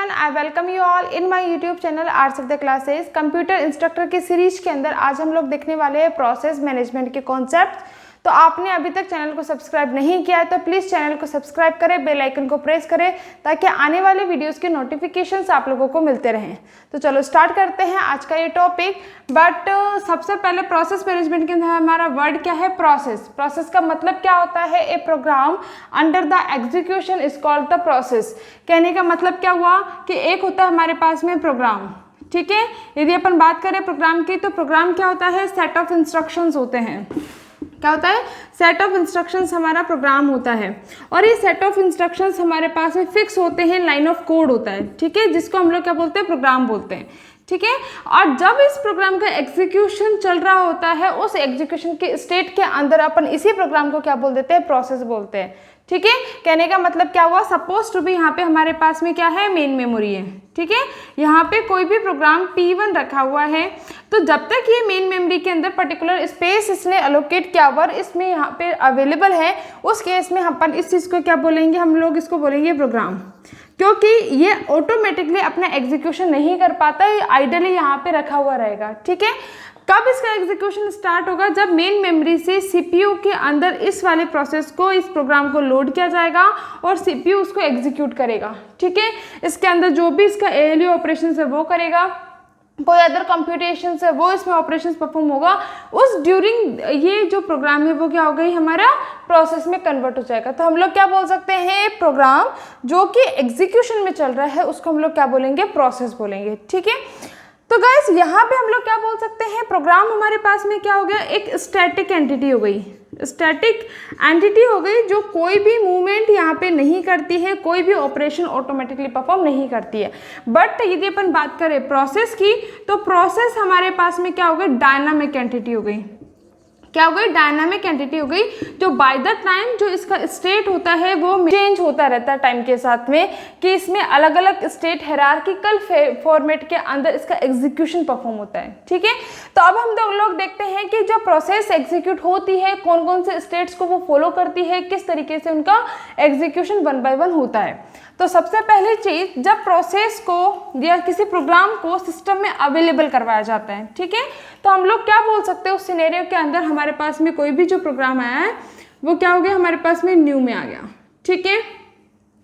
Everyone, I welcome you all in my YouTube channel arts of the classes. Computer instructor की series के अंदर आज हम लोग देखने वाले हैं प्रोसेस मैनेजमेंट के कॉन्सेप्ट। तो आपने अभी तक चैनल को सब्सक्राइब नहीं किया है तो प्लीज़ चैनल को सब्सक्राइब करें, बेल आइकन को प्रेस करें ताकि आने वाले वीडियोस के नोटिफिकेशंस आप लोगों को मिलते रहें। तो चलो स्टार्ट करते हैं आज का ये टॉपिक। बट सबसे पहले प्रोसेस मैनेजमेंट के अंदर हमारा वर्ड क्या है? प्रोसेस। प्रोसेस का मतलब क्या होता है? A program under the execution is called the process. कहने का मतलब क्या हुआ कि एक होता है हमारे पास में प्रोग्राम, ठीक है। यदि अपन बात करें प्रोग्राम की तो प्रोग्राम क्या होता है? सेट ऑफ इंस्ट्रक्शंस होते हैं। क्या होता है? सेट ऑफ इंस्ट्रक्शंस हमारा प्रोग्राम होता है और ये सेट ऑफ इंस्ट्रक्शंस हमारे पास में फिक्स होते हैं, लाइन ऑफ कोड होता है, ठीक है, जिसको हम लोग क्या बोलते हैं? प्रोग्राम बोलते हैं, ठीक है। और जब इस प्रोग्राम का एग्जीक्यूशन चल रहा होता है उस एग्जीक्यूशन के स्टेट के अंदर अपन इसी प्रोग्राम को क्या बोल देते हैं? प्रोसेस बोलते हैं, ठीक है। कहने का मतलब क्या हुआ? सपोज टू बी यहाँ पे हमारे पास में क्या है? मेन मेमोरी है, ठीक है। यहाँ पे कोई भी प्रोग्राम P1 रखा हुआ है तो जब तक ये मेन मेमोरी के अंदर पर्टिकुलर स्पेस इसने एलोकेट किया हुआ इसमें यहाँ पे अवेलेबल है, उस केस में अपन इस चीज़ को क्या बोलेंगे? हम लोग इसको बोलेंगे प्रोग्राम, क्योंकि ये ऑटोमेटिकली अपना एग्जीक्यूशन नहीं कर पाता, ये आइडली यहाँ पे रखा हुआ रहेगा, ठीक है। कब इसका एग्जीक्यूशन स्टार्ट होगा? जब मेन मेमोरी से सीपीयू के अंदर इस वाले प्रोसेस को, इस प्रोग्राम को लोड किया जाएगा और सीपीयू उसको एग्जीक्यूट करेगा, ठीक है। इसके अंदर जो भी इसका एएलयू ऑपरेशन है वो करेगा, कोई अदर कंप्यूटेशन है वो इसमें ऑपरेशंस परफॉर्म होगा, उस ड्यूरिंग ये जो प्रोग्राम है वो क्या हो गई? हमारा प्रोसेस में कन्वर्ट हो जाएगा। तो हम लोग क्या बोल सकते हैं? प्रोग्राम जो कि एग्जीक्यूशन में चल रहा है उसको हम लोग क्या बोलेंगे? प्रोसेस बोलेंगे, ठीक है। तो गाइस यहाँ पे हम लोग क्या बोल सकते हैं? प्रोग्राम हमारे पास में क्या हो गया? एक स्टैटिक एंटिटी हो गई, स्टैटिक एंटिटी हो गई जो कोई भी मूवमेंट यहाँ पे नहीं करती है, कोई भी ऑपरेशन ऑटोमेटिकली परफॉर्म नहीं करती है। बट यदि अपन बात करें प्रोसेस की तो प्रोसेस हमारे पास में क्या हो गई? डायनामिक एंटिटी हो गई। क्या हो गई? डायनामिक एंटिटी हो गई, जो बाय द टाइम जो इसका स्टेट होता है वो चेंज होता रहता है टाइम के साथ में, कि इसमें अलग अलग स्टेट हायरार्किकल फॉर्मेट के अंदर इसका एग्जीक्यूशन परफॉर्म होता है, ठीक है। तो अब हम लोग देखते हैं कि जब प्रोसेस एग्जीक्यूट होती है कौन कौन से स्टेट्स को वो फॉलो करती है, किस तरीके से उनका एग्जीक्यूशन 1 बाय 1 होता है। तो सबसे पहली चीज, जब प्रोसेस को या किसी प्रोग्राम को सिस्टम में अवेलेबल करवाया जाता है, ठीक है, तो हम लोग क्या बोल सकते हैं? उस सिनेरियो के अंदर हमारे पास में कोई भी जो प्रोग्राम आया है वो क्या हो गया? हमारे पास में न्यू में आ गया, ठीक है।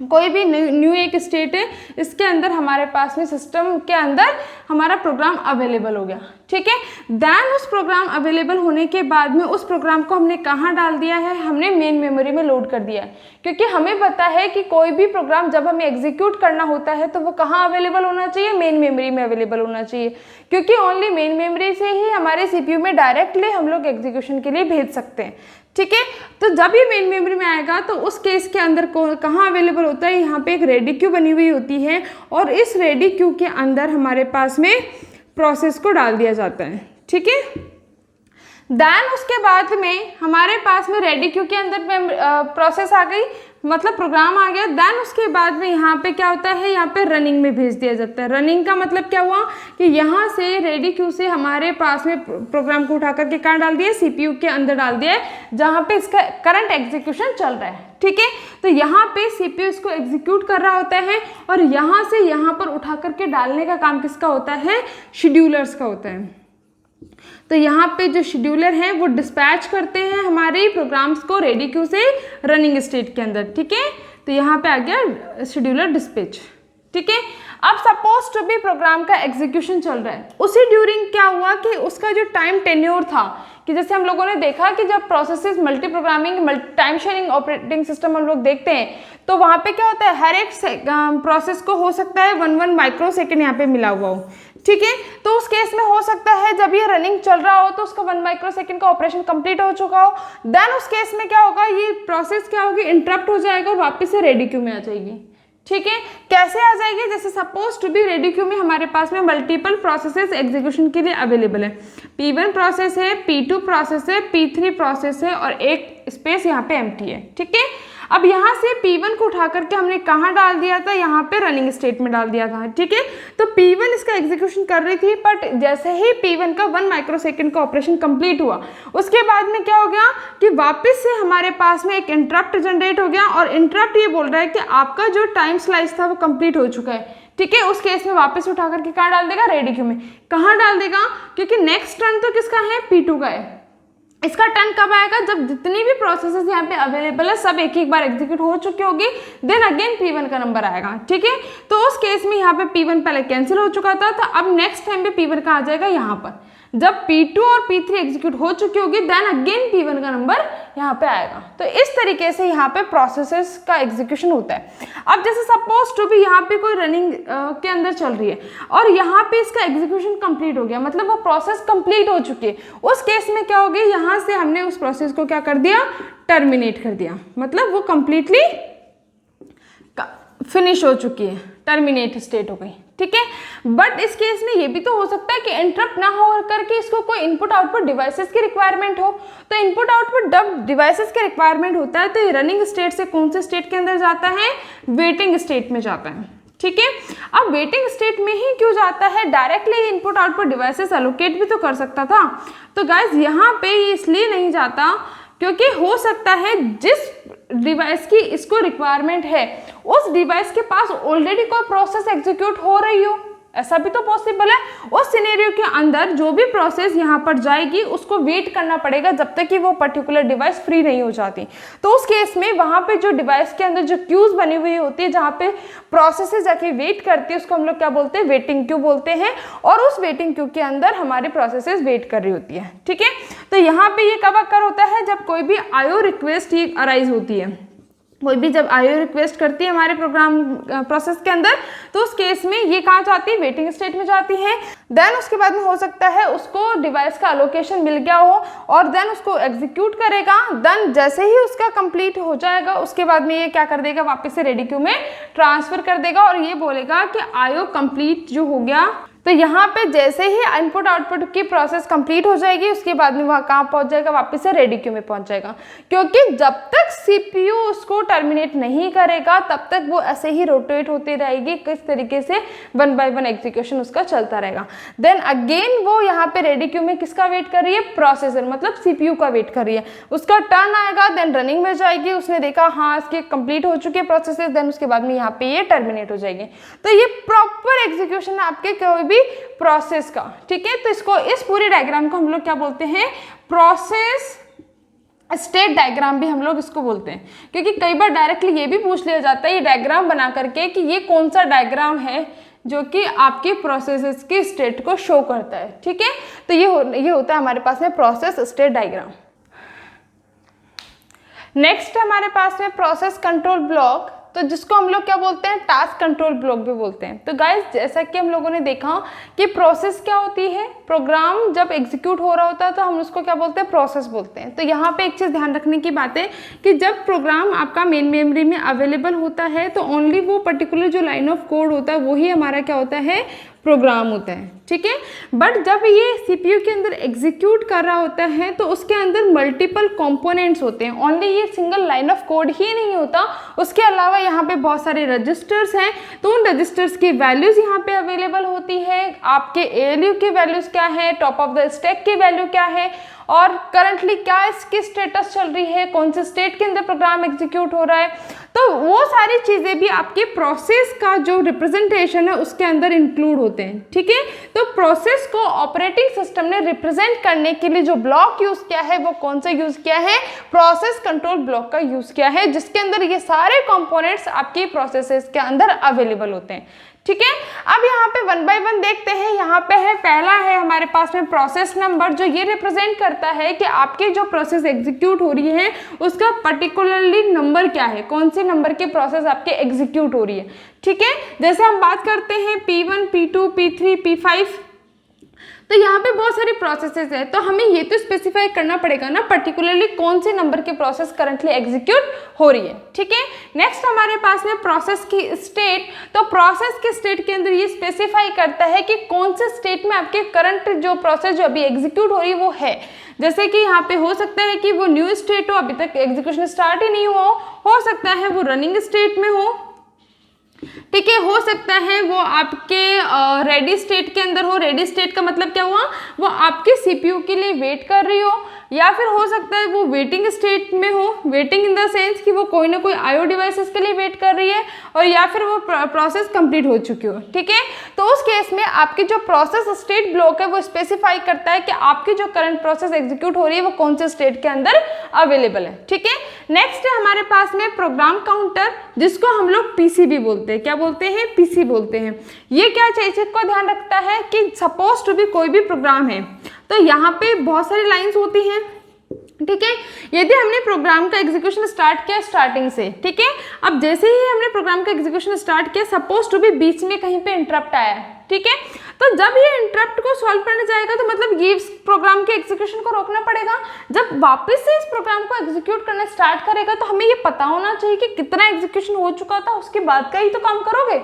कोई भी न्यू एक स्टेट है, इसके अंदर हमारे पास में सिस्टम के अंदर हमारा प्रोग्राम अवेलेबल हो गया, ठीक है। देन उस प्रोग्राम अवेलेबल होने के बाद में उस प्रोग्राम को हमने कहाँ डाल दिया है? हमने मेन मेमोरी में लोड कर दिया है, क्योंकि हमें पता है कि कोई भी प्रोग्राम जब हमें एग्जीक्यूट करना होता है तो वो कहाँ अवेलेबल होना चाहिए? मेन मेमोरी में अवेलेबल होना चाहिए, क्योंकि ओनली मेन मेमोरी से ही हमारे सीपीयू में डायरेक्टली हम लोग एग्जीक्यूशन के लिए भेज सकते हैं, ठीक है। तो जब ये मेन मेमोरी में आएगा तो उस केस के अंदर कहाँ अवेलेबल होता है? यहाँ पे एक रेडी क्यू बनी हुई होती है और इस रेडी क्यू के अंदर हमारे पास में प्रोसेस को डाल दिया जाता है, ठीक है। देन उसके बाद में हमारे पास में रेडी क्यू के अंदर प्रोसेस आ गई, मतलब प्रोग्राम आ गया। देन उसके बाद में यहाँ पे क्या होता है? यहाँ पे रनिंग में भेज दिया जाता है। रनिंग का मतलब क्या हुआ कि यहाँ से रेडी क्यू से हमारे पास में प्रोग्राम को उठा करके कहाँ डाल दिया? सीपीयू के अंदर डाल दिया है, जहाँ पे इसका करंट एग्जीक्यूशन चल रहा है, ठीक है। तो यहाँ पे सीपीयू इसको एग्जीक्यूट कर रहा होता है और यहाँ से यहाँ पर उठा करके डालने का काम किसका होता है? शेड्यूलर्स का होता है। तो यहाँ पे जो शेड्यूलर हैं वो डिस्पैच करते हैं हमारे प्रोग्राम्स को रेडी क्यू से रनिंग स्टेट के अंदर, ठीक है। तो यहाँ पे आ गया शेड्यूलर डिस्पैच, ठीक है। अब सपोज टू बी प्रोग्राम का एग्जीक्यूशन चल रहा है, उसी ड्यूरिंग क्या हुआ कि उसका जो टाइम टेन्योर था, कि जैसे हम लोगों ने देखा कि जब processes multi programming time sharing operating system हम लोग देखते हैं तो वहाँ पे क्या होता है? हर एक प्रोसेस को हो सकता है 1 माइक्रो सेकेंड यहाँ पे मिला हुआ हो, ठीक है। तो उस केस में हो सकता है जब ये रनिंग चल रहा हो तो उसका 1 माइक्रो सेकेंड का ऑपरेशन कंप्लीट हो चुका हो। देन उस केस में क्या होगा? ये प्रोसेस क्या होगी? इंटरप्ट हो जाएगा और वापस से रेडी क्यू में आ जाएगी, ठीक है। कैसे आ जाएगी? जैसे suppose to be ready queue में हमारे पास में मल्टीपल प्रोसेसेस एग्जीक्यूशन के लिए अवेलेबल है। P1 प्रोसेस है, P2 प्रोसेस है, P3 प्रोसेस है और एक स्पेस यहाँ पे एम्प्टी है, ठीक है। अब यहाँ से P1 को उठा करके हमने कहाँ डाल दिया था? यहाँ पे रनिंग स्टेट में डाल दिया था, ठीक है। तो P1 इसका एग्जीक्यूशन कर रही थी, बट जैसे ही P1 का 1 माइक्रो सेकेंड का ऑपरेशन कंप्लीट हुआ उसके बाद में क्या हो गया कि वापस से हमारे पास में एक इंटरप्ट जनरेट हो गया और इंटरप्ट ये बोल रहा है कि आपका जो टाइम स्लाइस था वो कंप्लीट हो चुका है, ठीक है, उस केस में वापस उठा करके कहाँ डाल देगा, रेडी क्यू में। कहाँ डाल देगा, क्योंकि नेक्स्ट टर्न तो किसका है, P2 का है। इसका टर्न कब आएगा, जब जितनी भी प्रोसेसेस यहाँ पे अवेलेबल है सब एक बार एग्जीक्यूट हो चुकी होगी, देन अगेन P1 का नंबर आएगा। ठीक है, तो उस केस में यहाँ पे P1 पहले कैंसिल हो चुका था, तो अब नेक्स्ट टाइम पे P1 का आ जाएगा यहाँ पर। जब P2 और P3 एग्जीक्यूट हो चुकी होगी, देन अगेन P1 का नंबर यहाँ पे आएगा। तो इस तरीके से यहाँ पे प्रोसेसेस का एग्जीक्यूशन होता है। अब जैसे सपोज टू भी यहाँ पे कोई रनिंग के अंदर चल रही है और यहाँ पे इसका एग्जीक्यूशन कंप्लीट हो गया, मतलब वो प्रोसेस कंप्लीट हो चुकी है, उस केस में क्या हो गया, यहाँ से हमने उस प्रोसेस को क्या कर दिया, टर्मिनेट कर दिया, मतलब वो कंप्लीटली फिनिश हो चुकी है, टर्मिनेट स्टेट हो गई। ठीक है, बट इस केस में ये भी तो हो सकता है कि इंटरप्ट ना हो करके इसको कोई इनपुट आउटपुट डिवाइसेस की रिक्वायरमेंट हो। तो इनपुट आउटपुट जब डिवाइसेस की रिक्वायरमेंट होता है तो ये रनिंग स्टेट से कौन से स्टेट के अंदर जाता है, वेटिंग स्टेट में जाता है। ठीक है, अब वेटिंग स्टेट में ही क्यों जाता है, directly input output devices allocate भी तो कर सकता था। तो गाइज यहाँ पे ये इसलिए नहीं जाता क्योंकि हो सकता है जिस डिवाइस की इसको रिक्वायरमेंट है उस डिवाइस के पास ऑलरेडी कोई प्रोसेस एग्जीक्यूट हो रही हो, ऐसा भी तो पॉसिबल है। उस सिनेरियो के अंदर जो भी प्रोसेस यहाँ पर जाएगी उसको वेट करना पड़ेगा जब तक कि वो पर्टिकुलर डिवाइस फ्री नहीं हो जाती। तो उस केस में वहाँ पे जो डिवाइस के अंदर जो क्यूज बनी हुई होती है जहाँ पे प्रोसेसेस जाके वेट करती है उसको हम लोग क्या बोलते हैं, वेटिंग क्यू बोलते हैं। और उस वेटिंग क्यू के अंदर हमारी प्रोसेसेस वेट कर रही होती है। ठीक है, तो यहाँ पे ये कब अक्कर होता है, जब कोई भी IO रिक्वेस्ट ही अराइज होती है, कोई भी जब IO रिक्वेस्ट करती है हमारे प्रोग्राम प्रोसेस के अंदर, तो उस केस में ये कहाँ जाती है, वेटिंग स्टेट में जाती है। देन उसके बाद में हो सकता है उसको डिवाइस का अलोकेशन मिल गया हो और देन उसको एग्जीक्यूट करेगा। देन जैसे ही उसका कंप्लीट हो जाएगा उसके बाद में ये क्या कर देगा, वापस से रेडी क्यू में ट्रांसफर कर देगा और ये बोलेगा कि IO कंप्लीट जो हो गया। तो यहाँ पे जैसे ही इनपुट आउटपुट की प्रोसेस कंप्लीट हो जाएगी उसके बाद में वहाँ कहाँ पहुँच जाएगा, वापस से रेडी क्यू में पहुँच जाएगा। क्योंकि जब तक CPU उसको टर्मिनेट नहीं करेगा तब तक वो ऐसे ही रोटेट होती रहेगी, किस तरीके से 1 बाय 1 एग्जीक्यूशन उसका चलता रहेगा। देन अगेन वो यहाँ पे रेडी क्यू में किसका वेट कर रही है, प्रोसेसर मतलब CPU का वेट कर रही है। उसका टर्न आएगा, देन रनिंग में जाएगी, उसने देखा हाँ इसके कंप्लीट हो चुके प्रोसेसेस, देन उसके बाद में यहाँ पे ये टर्मिनेट हो जाएगी। तो ये प्रॉपर एग्जीक्यूशन है आपके कोई भी प्रोसेस का। ठीक है, तो इसको इस पूरी डायग्राम को हम लोग क्या बोलते हैं, प्रोसेस स्टेट डायग्राम भी हम लोग इसको बोलते हैं। क्योंकि कई बार डायरेक्टली ये भी पूछ लिया जाता है ये डायग्राम बना करके कि ये कौन सा डायग्राम है जो कि आपके प्रोसेसेस की स्टेट को शो करता है। ठीक है, तो ये होता है हमारे पास में प्रोसेस स्टेट डायग्राम। नेक्स्ट हमारे पास में प्रोसेस कंट्रोल ब्लॉक, तो जिसको हम लोग क्या बोलते हैं, टास्क कंट्रोल ब्लॉक भी बोलते हैं। तो गाइस जैसा कि हम लोगों ने देखा कि प्रोसेस क्या होती है, प्रोग्राम जब एग्जीक्यूट हो रहा होता है तो हम उसको क्या बोलते हैं, प्रोसेस बोलते हैं। तो यहाँ पे एक चीज़ ध्यान रखने की बात है कि जब प्रोग्राम आपका मेन मेमोरी में अवेलेबल होता है तो ओनली वो पर्टिकुलर जो लाइन ऑफ कोड होता है वही हमारा क्या होता है, प्रोग्राम होता है। ठीक है, बट जब ये CPU के अंदर एग्जीक्यूट कर रहा होता है तो उसके अंदर मल्टीपल कंपोनेंट्स होते हैं, ओनली ये सिंगल लाइन ऑफ कोड ही नहीं होता, उसके अलावा यहाँ पे बहुत सारे रजिस्टर्स हैं। तो उन रजिस्टर्स की वैल्यूज़ यहाँ पे अवेलेबल होती है, आपके ALU की वैल्यूज़ क्या है, टॉप ऑफ द स्टैक की वैल्यू क्या है और करंटली क्या इसकी स्टेटस चल रही है, कौन से स्टेट के अंदर प्रोग्राम एग्जीक्यूट हो रहा है। तो वो सारी चीज़ें भी आपके प्रोसेस का जो रिप्रेजेंटेशन है उसके अंदर इंक्लूड होते हैं। ठीक है, तो प्रोसेस को ऑपरेटिंग सिस्टम ने रिप्रेजेंट करने के लिए जो ब्लॉक यूज़ किया है वो कौन सा यूज़ किया है, प्रोसेस कंट्रोल ब्लॉक का यूज़ किया है, जिसके अंदर ये सारे कंपोनेंट्स आपकी प्रोसेसेस के अंदर अवेलेबल होते हैं। ठीक है, अब यहाँ पे 1 बाय 1 देखते हैं। यहाँ पे है पहला है हमारे पास में प्रोसेस नंबर, जो ये रिप्रेजेंट करता है कि आपकी जो प्रोसेस एग्जीक्यूट हो रही है उसका पर्टिकुलरली नंबर क्या है, कौन सी नंबर की प्रोसेस आपके एग्जीक्यूट हो रही है। ठीक है, जैसे हम बात करते हैं P1, P2, P3, P5, तो यहाँ पे बहुत सारी प्रोसेसेस है, तो हमें ये तो स्पेसिफाई करना पड़ेगा ना पर्टिकुलरली कौन सी नंबर की प्रोसेस करंटली एग्जीक्यूट हो रही है। ठीक है, नेक्स्ट हमारे पास में प्रोसेस की स्टेट, तो प्रोसेस के स्टेट के अंदर ये स्पेसिफाई करता है कि कौन से स्टेट में आपके करंट जो प्रोसेस जो अभी एग्जीक्यूट हो रही है वो है। जैसे कि यहाँ पे हो सकता है कि वो न्यू स्टेट हो, अभी तक एग्जीक्यूशन स्टार्ट ही नहीं हुआ हो सकता है वो रनिंग स्टेट में हो, ठीक है। हो सकता है वो आपके रेडी स्टेट के अंदर हो। रेडी स्टेट का मतलब क्या हुआ, वो आपके सीपीयू के लिए वेट कर रही हो, या फिर हो सकता है वो वेटिंग स्टेट में हो। वेटिंग इन द सेंस कि वो कोई ना कोई आईओ डिवाइसेस के लिए वेट कर रही है, और या फिर वो प्रोसेस कंप्लीट हो चुकी हो। ठीक है, तो उस केस में आपकी जो प्रोसेस स्टेट ब्लॉक है वो स्पेसिफाई करता है कि आपकी जो करंट प्रोसेस एग्जीक्यूट हो रही है वो कौन से स्टेट के अंदर अवेलेबल है। ठीक है, नेक्स्ट है हमारे पास में प्रोग्राम काउंटर, जिसको हम लोग पीसीबी बोलते हैं। क्या बोलते हैं, पीसी बोलते हैं। ये क्या चीज को ध्यान रखता है कि सपोज टू बी कोई भी प्रोग्राम है, तो यहाँ पे बहुत सारी लाइंस होती हैं। ठीक है, यदि हमने प्रोग्राम का एग्जीक्यूशन स्टार्ट किया स्टार्टिंग से, ठीक है, अब जैसे ही हमने प्रोग्राम का एग्जीक्यूशन स्टार्ट किया, सपोज टू बी बीच में कहीं पे इंटरप्ट आया है। ठीक है, तो जब ये इंटरप्ट को सॉल्व करने जाएगा तो मतलब ये इस प्रोग्राम के एग्जीक्यूशन को रोकना पड़ेगा। जब वापस से इस प्रोग्राम को एग्जीक्यूट करना स्टार्ट करेगा तो हमें ये पता होना चाहिए कि कितना एग्जीक्यूशन हो चुका था, उसके बाद का ही तो काम करोगे।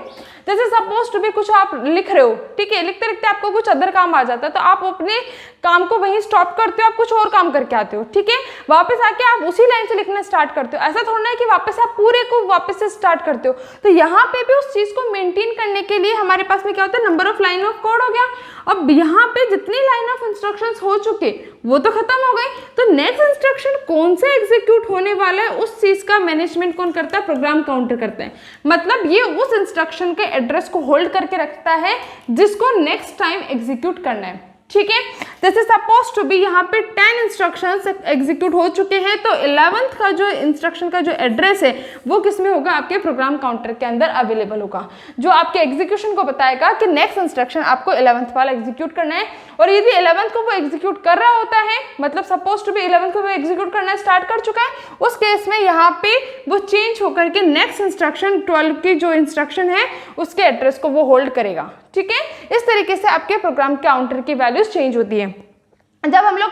जैसे सपोज टू बी कुछ आप लिख रहे हो, ठीक है, लिखते लिखते आपको कुछ अदर काम आ जाता है, तो आप अपने काम को वहीं स्टॉप करते हो, आप कुछ और काम करके आते हो। ठीक है, वापस आके आप उसी लाइन से लिखना स्टार्ट करते हो। ऐसा थोड़ा है कि वापस आप पूरे को वापस से स्टार्ट करते हो। तो यहाँ पे भी उस चीज को मेंटेन करने के लिए हमारे पास में क्या होता है, number of line of code हो गया। अब यहाँ पे जितनी लाइन ऑफ इंस्ट्रक्शंस हो चुके वो तो खत्म हो गए, तो नेक्स्ट इंस्ट्रक्शन कौन सा एग्जीक्यूट होने वाला है उस चीज का मैनेजमेंट कौन करता है, प्रोग्राम काउंटर करता है। मतलब ये उस इंस्ट्रक्शन के एड्रेस को होल्ड करके रखता है जिसको नेक्स्ट टाइम एग्जीक्यूट करना है। ठीक है, जैसे सपोज टू बी यहाँ पे 10 इंस्ट्रक्शंस एग्जीक्यूट हो चुके हैं, तो 11th का जो इंस्ट्रक्शन का जो एड्रेस है वो किस में होगा, आपके प्रोग्राम काउंटर के अंदर अवेलेबल होगा, जो आपके एग्जीक्यूशन को बताएगा कि नेक्स्ट इंस्ट्रक्शन आपको 11th वाला एग्जीक्यूट करना है। और यदि 11th को वो एग्जीक्यूट कर रहा होता है, मतलब सपोज टू बी 11th को वो एग्जीक्यूट करना स्टार्ट कर चुका है, उस केस में यहाँ पे वो चेंज होकर के नेक्स्ट इंस्ट्रक्शन 12 की जो इंस्ट्रक्शन है उसके एड्रेस को वो होल्ड करेगा। ठीक है, इस तरीके से आपके प्रोग्राम काउंटर की वैल्यूज चेंज होती है। जब हम लोग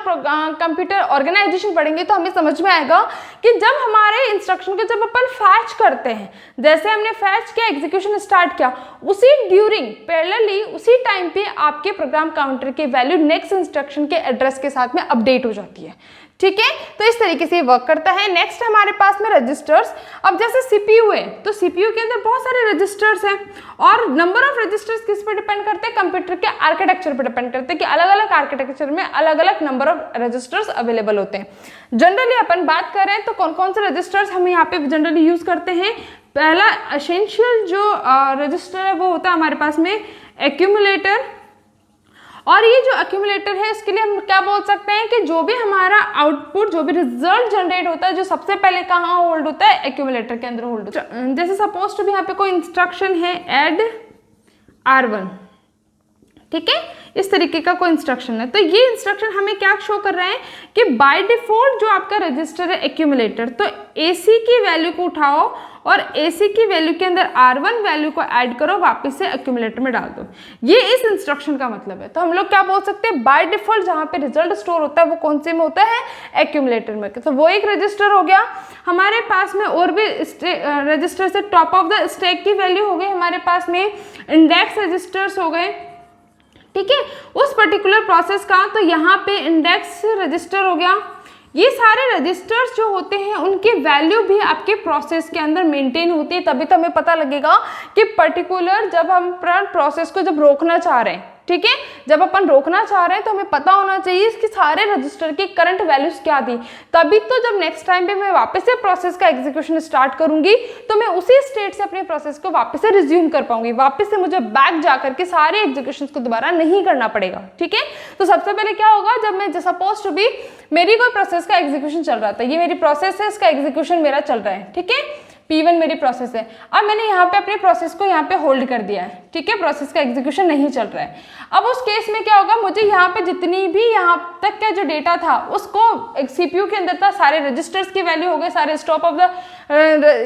कंप्यूटर ऑर्गेनाइजेशन पढ़ेंगे तो हमें समझ में आएगा कि जब हमारे इंस्ट्रक्शन को जब अपन फैच करते हैं, जैसे हमने फैच किया, एग्जीक्यूशन स्टार्ट किया, उसी ड्यूरिंग पैरेलली उसी टाइम पे आपके प्रोग्राम काउंटर की वैल्यू नेक्स्ट इंस्ट्रक्शन के एड्रेस के साथ में अपडेट हो जाती है। ठीक है, तो इस तरीके से ये वर्क करता है। नेक्स्ट हमारे पास में रजिस्टर्स। अब जैसे सीपीयू है तो सीपीयू के अंदर बहुत सारे रजिस्टर्स हैं, और नंबर ऑफ रजिस्टर्स किस पे डिपेंड करते हैं, कंप्यूटर के आर्किटेक्चर पे डिपेंड करते हैं कि अलग अलग आर्किटेक्चर में अलग अलग नंबर ऑफ रजिस्टर्स अवेलेबल होते हैं। जनरली अपन बात करें तो कौन कौन से रजिस्टर्स हम यहाँ पे जनरली यूज करते हैं। पहला एसेंशियल जो रजिस्टर है वो होता है हमारे पास में एक्यूमुलेटर। और ये जो एक्यूमुलेटर है इसके लिए हम क्या बोल सकते हैं कि जो भी हमारा आउटपुट, जो भी रिजल्ट जनरेट होता है, जो सबसे पहले कहाँ होल्ड होता है, एक्यूमुलेटर के अंदर होल्ड होता है। जैसे सपोज टू भी यहाँ पे कोई इंस्ट्रक्शन है ऐड R1, ठीक है, इस तरीके का कोई इंस्ट्रक्शन है, तो ये इंस्ट्रक्शन हमें क्या शो कर रहा है कि बाय डिफॉल्ट जो आपका रजिस्टर है एक्यूमुलेटर, तो AC की वैल्यू को उठाओ और AC की वैल्यू के अंदर R1 वैल्यू को ऐड करो, वापस से एक्यूमुलेटर में डाल दो। ये इस इंस्ट्रक्शन का मतलब है। तो हम लोग क्या बोल सकते हैं, बाय डिफॉल्ट जहाँ पे रिजल्ट स्टोर होता है वो कौन से में होता है, एक्यूमुलेटर में। तो वो एक रजिस्टर हो गया। हमारे पास में और भी रजिस्टर से टॉप ऑफ द स्टैक की वैल्यू हो गई, हमारे पास में इंडेक्स रजिस्टर्स हो गए। ठीक है, उस पर्टिकुलर प्रोसेस का, तो यहाँ पे इंडेक्स रजिस्टर हो गया। ये सारे रजिस्टर्स जो होते हैं उनकी वैल्यू भी आपके प्रोसेस के अंदर मेंटेन होती है, तभी तो हमें पता लगेगा कि पर्टिकुलर जब हम प्रोसेस को जब रोकना चाह रहे हैं, ठीक है, जब अपन रोकना चाह रहे हैं तो हमें पता होना चाहिए कि सारे रजिस्टर की करंट वैल्यूज क्या थी, तभी तो जब नेक्स्ट टाइम पे मैं वापस से प्रोसेस का एग्जीक्यूशन स्टार्ट करूंगी तो मैं उसी स्टेट से अपने प्रोसेस को वापस से रिज्यूम कर पाऊंगी, वापस से मुझे बैक जाकर के सारे एग्जीक्यूशन को दोबारा नहीं करना पड़ेगा। ठीक है, तो सबसे पहले क्या होगा, जब मैं सपोज टू बी मेरी कोई प्रोसेस का एग्जीक्यूशन चल रहा था, ये मेरी प्रोसेस है, इसका एग्जीक्यूशन मेरा चल रहा है, ठीक है, P1 मेरी प्रोसेस है। अब मैंने यहाँ पे अपने प्रोसेस को यहाँ पे होल्ड कर दिया है, ठीक है, प्रोसेस का एग्जीक्यूशन नहीं चल रहा है। अब उस केस में क्या होगा, मुझे यहाँ पे जितनी भी यहाँ तक का जो डेटा था उसको सीपीयू के अंदर था, सारे रजिस्टर्स की वैल्यू हो गए, सारे स्टॉप ऑफ द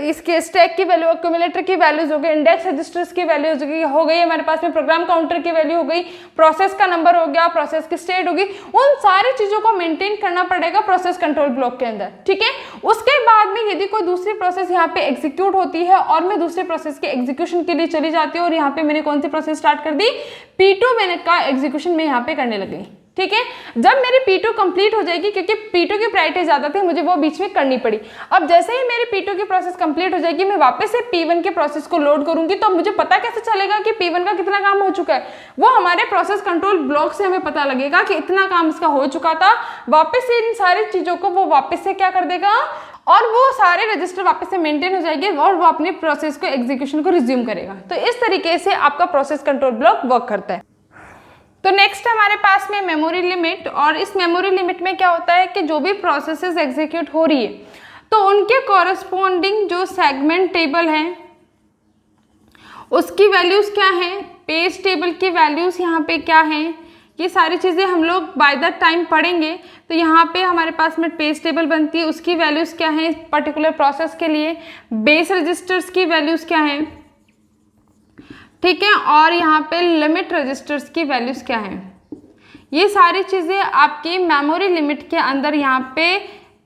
इसके स्टैक की वैल्यू, एक्यूमुलेटर की वैल्यूज हो गई, इंडेक्स रजिस्टर्स की वैल्यूज हो गई, हमारे पास में प्रोग्राम काउंटर की वैल्यू हो गई, प्रोसेस का नंबर हो गया, प्रोसेस की स्टेट होगी, उन सारी चीजों को मेंटेन करना पड़ेगा प्रोसेस कंट्रोल ब्लॉक के अंदर। ठीक है, उसके बाद में यदि कोई दूसरी प्रोसेस यहाँ पे एग्जीक्यूट होती है और मैं दूसरे प्रोसेस के एग्जीक्यूशन के लिए चली जाती हूँ, और यहाँ पे मैंने कौन सी प्रोसेस स्टार्ट कर दी, P2 मैंने का एग्जीक्यूशन में यहाँ पे करने लगी। ठीक है। जब मेरी P2 कंप्लीट हो जाएगी, क्योंकि P2 की प्रायोरिटी ज़्यादा थी, मुझे वो बीच में करनी पड़ी। अब जैसे ही मेरी P2 की प्रोसेस कंप्लीट हो जाएगी, मैं वापस से P1 के प्रोसेस को लोड करूंगी, तो मुझे पता कैसे चलेगा कि P1 का कितना काम हो चुका है? वो हमारे प्रोसेस कंट्रोल ब्लॉक से हमें पता लगेगा कि इतना काम इसका हो चुका था। वापस से इन सारी चीज़ों को वो वापस से क्या कर देगा, और वो सारे रजिस्टर वापस से मेंटेन हो जाएंगे और वो अपने प्रोसेस को एग्जीक्यूशन को रिज्यूम करेगा। तो इस तरीके से आपका प्रोसेस कंट्रोल ब्लॉक वर्क करता है। तो नेक्स्ट हमारे पास में मेमोरी लिमिट, और इस मेमोरी लिमिट में क्या होता है कि जो भी प्रोसेसेस एग्जीक्यूट हो रही है तो उनके कॉरस्पॉन्डिंग जो सेगमेंट टेबल है उसकी वैल्यूज़ क्या हैं, पेज टेबल की वैल्यूज़ यहाँ पे क्या हैं, ये सारी चीज़ें हम लोग बाय द टाइम पढ़ेंगे। तो यहाँ पे हमारे पास में पेज टेबल बनती है, उसकी वैल्यूज़ क्या हैं पर्टिकुलर प्रोसेस के लिए, बेस रजिस्टर्स की वैल्यूज़ क्या हैं, ठीक है, और यहाँ पे लिमिट रजिस्टर्स की वैल्यूज़ क्या हैं। ये सारी चीज़ें आपकी मेमोरी लिमिट के अंदर यहाँ पे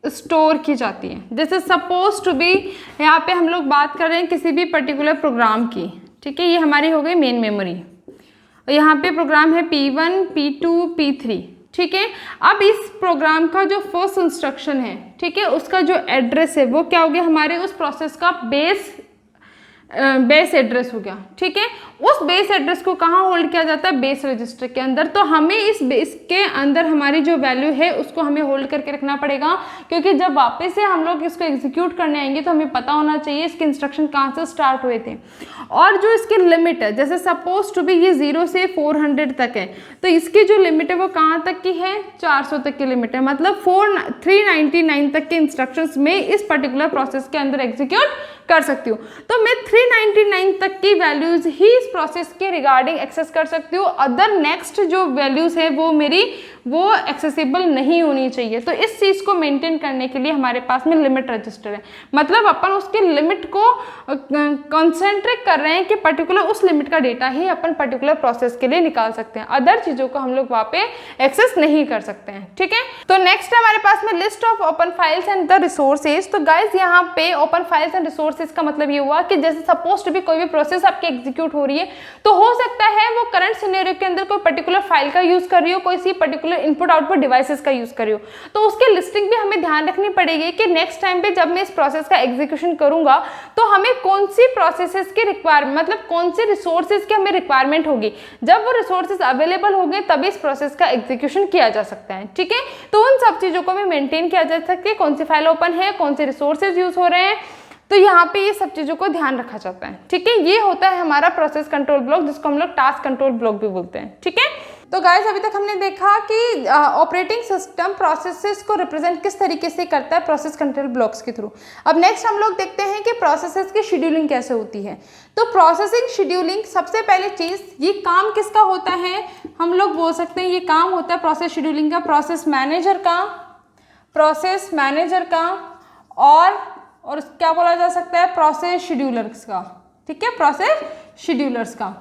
स्टोर की जाती हैं। जैसे सपोज टू बी यहाँ पे हम लोग बात कर रहे हैं किसी भी पर्टिकुलर प्रोग्राम की, ठीक है, ये हमारी हो गई मेन मेमोरी, और यहाँ पे प्रोग्राम है P1, P2, P3, ठीक है। अब इस प्रोग्राम का जो फर्स्ट इंस्ट्रक्शन है, ठीक है, उसका जो एड्रेस है वो क्या हो गया, हमारे उस प्रोसेस का बेस एड्रेस हो गया, ठीक है। उस बेस एड्रेस को कहाँ होल्ड किया जाता है, बेस रजिस्टर के अंदर। तो हमें इस बेस के अंदर हमारी जो वैल्यू है उसको हमें होल्ड करके रखना पड़ेगा, क्योंकि जब वापस से हम लोग इसको एग्जीक्यूट करने आएंगे तो हमें पता होना चाहिए इसके इंस्ट्रक्शन कहाँ से स्टार्ट हुए थे, और जो इसकी लिमिट है, जैसे सपोज टू बी ये 0 से 400 तक है, तो इसकी जो लिमिट है वो कहाँ तक की है, 400 तक की लिमिट है, मतलब 399 तक के इंस्ट्रक्शंस में इस पर्टिकुलर प्रोसेस के अंदर एग्जीक्यूट कर सकती हूँ। तो मैं 399 तक की वैल्यूज ही इस प्रोसेस के रिगार्डिंग एक्सेस कर सकती हूँ। अदर नेक्स्ट जो वैल्यूज है वो मेरी वो एक्सेसिबल नहीं होनी चाहिए। तो इस चीज़ को मेंटेन करने के लिए हमारे पास में लिमिट रजिस्टर है, मतलब अपन उसके लिमिट को कॉन्सेंट्रेट कर रहे हैं कि पर्टिकुलर उस लिमिट का डेटा ही अपन पर्टिकुलर प्रोसेस के लिए निकाल सकते हैं, अदर चीज़ों को हम लोग वहाँ पे एक्सेस नहीं कर सकते हैं, ठीक है। तो नेक्स्ट हमारे पास में list of open files and the resources. तो गाइज यहाँ पे ओपन फाइल्स एंड रिसोर्सेज का मतलब ये हुआ कि जैसे सपोज टू भी कोई भी प्रोसेस आपकी एग्जीक्यूट हो रही है, तो हो सकता है वो करंट सिनेरियो के अंदर कोई पर्टिकुलर फाइल का यूज कर रही हो, कोई सी पर्टिकुलर इनपुट आउटपुट डिवाइसेस का यूज कर रही हो, तो उसकी लिस्टिंग भी हमें ध्यान रखनी पड़ेगी कि नेक्स्ट टाइम पे जब मैं इस प्रोसेस का एग्जीक्यूशन करूंगा तो हमें कौन सी प्रोसेसेस की रिक्वायरमेंट, मतलब कौन से रिसोर्सेज की हमें रिक्वायरमेंट होगी। जब वो रिसोर्सेज अवेलेबल होंगे तभी इस प्रोसेस का एग्जीक्यूशन किया जा सकता है, ठीक है। तो उन सब चीजों को भी मेंटेन किया जा सकता है, कौन सी फाइल ओपन है, कौन से रिसोर्सेज यूज हो रहे हैं, तो यहाँ पे ये सब चीज़ों को ध्यान रखा जाता है, ठीक है। ये होता है हमारा प्रोसेस कंट्रोल ब्लॉक, जिसको हम लोग टास्क कंट्रोल ब्लॉक भी बोलते हैं, ठीक है। तो गाइस अभी तक हमने देखा कि ऑपरेटिंग सिस्टम प्रोसेसेस को रिप्रेजेंट किस तरीके से करता है प्रोसेस कंट्रोल ब्लॉक्स के थ्रू। अब नेक्स्ट हम लोग देखते हैं कि प्रोसेसेस की शेड्यूलिंग कैसे होती है। तो प्रोसेसिंग शेड्यूलिंग, सबसे पहले चीज़, ये काम किसका होता है, हम लोग बोल सकते हैं ये काम होता है प्रोसेस शेड्यूलिंग का प्रोसेस मैनेजर का और क्या बोला जा सकता है, प्रोसेस शेड्यूलर्स का, ठीक है, प्रोसेस शेड्यूलर्स का।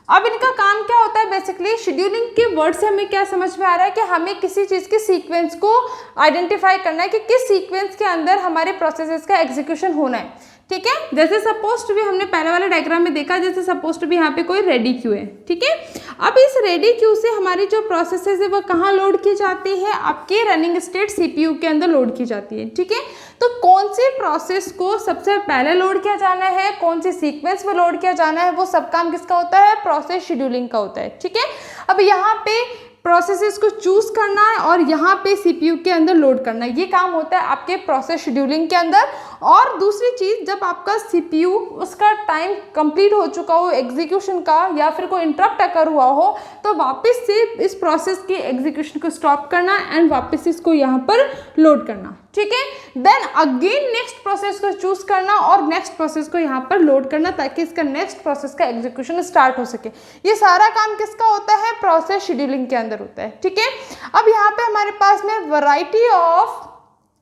अब इनका काम क्या होता है, बेसिकली शेड्यूलिंग के वर्ड से हमें क्या समझ में आ रहा है कि हमें किसी चीज़ के सीक्वेंस को आइडेंटिफाई करना है कि किस सीक्वेंस के अंदर हमारे प्रोसेसेस का एग्जीक्यूशन होना है, ठीक है। जैसे सपोज टू भी हमने पहले वाले डायग्राम में देखा, जैसे सपोज टू भी यहाँ पे कोई रेडी क्यू है, ठीक है। अब इस रेडी क्यू से हमारी जो प्रोसेसेस है वो कहाँ लोड की जाती है, आपके रनिंग स्टेट सीपीयू के अंदर लोड की जाती है, ठीक है। तो कौन सी प्रोसेस को सबसे पहले लोड किया जाना है, कौन सी सीक्वेंस में लोड किया जाना है, वो सब काम किसका होता है, प्रोसेस शेड्यूलिंग का होता है, ठीक है। अब यहाँ पे प्रोसेसेस को चूज करना है और यहाँ पे सीपीयू के अंदर लोड करना है, ये काम होता है आपके प्रोसेस शेड्यूलिंग के अंदर। और दूसरी चीज़, जब आपका सीपीयू उसका टाइम कंप्लीट हो चुका हो एग्जीक्यूशन का, या फिर कोई इंटरप्ट अकर हुआ हो, तो वापस से इस प्रोसेस की एग्जीक्यूशन को स्टॉप करना एंड वापस इसको यहाँ पर लोड करना, ठीक है। देन अगेन नेक्स्ट प्रोसेस को चूज करना और नेक्स्ट प्रोसेस को यहाँ पर लोड करना, ताकि इसका नेक्स्ट प्रोसेस का एग्जीक्यूशन स्टार्ट हो सके। ये सारा काम किसका होता है, प्रोसेस शेड्यूलिंग के अंदर होता है, ठीक है। अब यहाँ पे हमारे पास में वैरायटी ऑफ